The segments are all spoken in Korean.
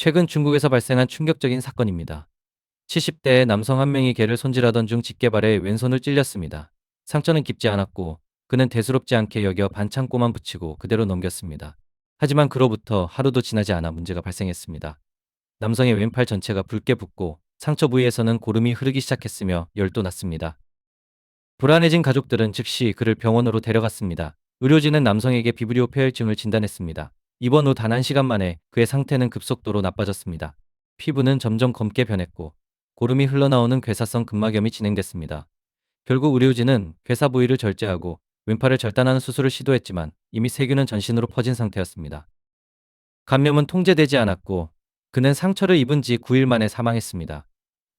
최근 중국에서 발생한 충격적인 사건입니다. 70대 남성 한 명이 개를 손질하던 중 집게발에 왼손을 찔렸습니다. 상처는 깊지 않았고 그는 대수롭지 않게 여겨 반창고만 붙이고 그대로 넘겼습니다. 하지만 그로부터 하루도 지나지 않아 문제가 발생했습니다. 남성의 왼팔 전체가 붉게 붓고 상처 부위에서는 고름이 흐르기 시작했으며 열도 났습니다. 불안해진 가족들은 즉시 그를 병원으로 데려갔습니다. 의료진은 남성에게 비브리오 폐혈증을 진단했습니다. 입원 후 단 1시간 만에 그의 상태는 급속도로 나빠졌습니다. 피부는 점점 검게 변했고 고름이 흘러나오는 괴사성 근막염이 진행됐습니다. 결국 의료진은 괴사 부위를 절제하고 왼팔을 절단하는 수술을 시도했지만 이미 세균은 전신으로 퍼진 상태였습니다. 감염은 통제되지 않았고 그는 상처를 입은 지 9일 만에 사망했습니다.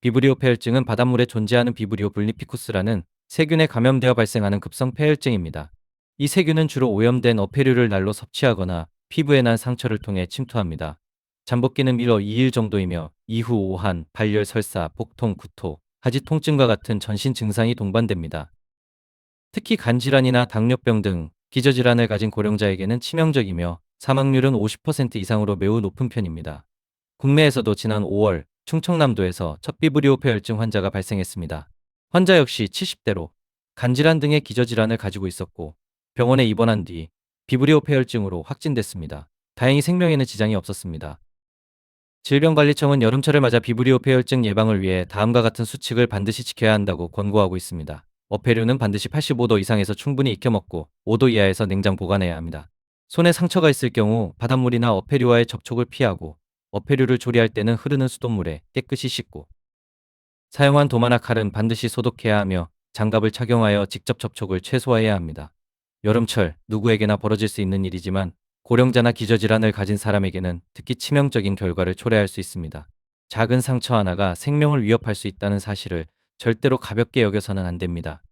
비브리오 폐혈증은 바닷물에 존재하는 비브리오 블리피쿠스라는 세균에 감염되어 발생하는 급성 폐혈증입니다. 이 세균은 주로 오염된 어패류를 날로 섭취하거나 피부에 난 상처를 통해 침투합니다. 잠복기는 일어 2일 정도이며 이후 오한, 발열, 설사, 복통, 구토, 하지 통증과 같은 전신 증상이 동반됩니다. 특히 간질환이나 당뇨병 등 기저질환을 가진 고령자에게는 치명적이며 사망률은 50% 이상으로 매우 높은 편입니다. 국내에서도 지난 5월 충청남도에서 첫 비브리오 폐혈증 환자가 발생했습니다. 환자 역시 70대로 간질환 등의 기저질환을 가지고 있었고 병원에 입원한 뒤 비브리오 폐혈증으로 확진됐습니다. 다행히 생명에는 지장이 없었습니다. 질병관리청은 여름철을 맞아 비브리오 폐혈증 예방을 위해 다음과 같은 수칙을 반드시 지켜야 한다고 권고하고 있습니다. 어패류는 반드시 85도 이상에서 충분히 익혀 먹고 5도 이하에서 냉장 보관해야 합니다. 손에 상처가 있을 경우 바닷물이나 어패류와의 접촉을 피하고 어패류를 조리할 때는 흐르는 수돗물에 깨끗이 씻고 사용한 도마나 칼은 반드시 소독해야 하며 장갑을 착용하여 직접 접촉을 최소화해야 합니다. 여름철 누구에게나 벌어질 수 있는 일이지만 고령자나 기저질환을 가진 사람에게는 특히 치명적인 결과를 초래할 수 있습니다. 작은 상처 하나가 생명을 위협할 수 있다는 사실을 절대로 가볍게 여겨서는 안 됩니다.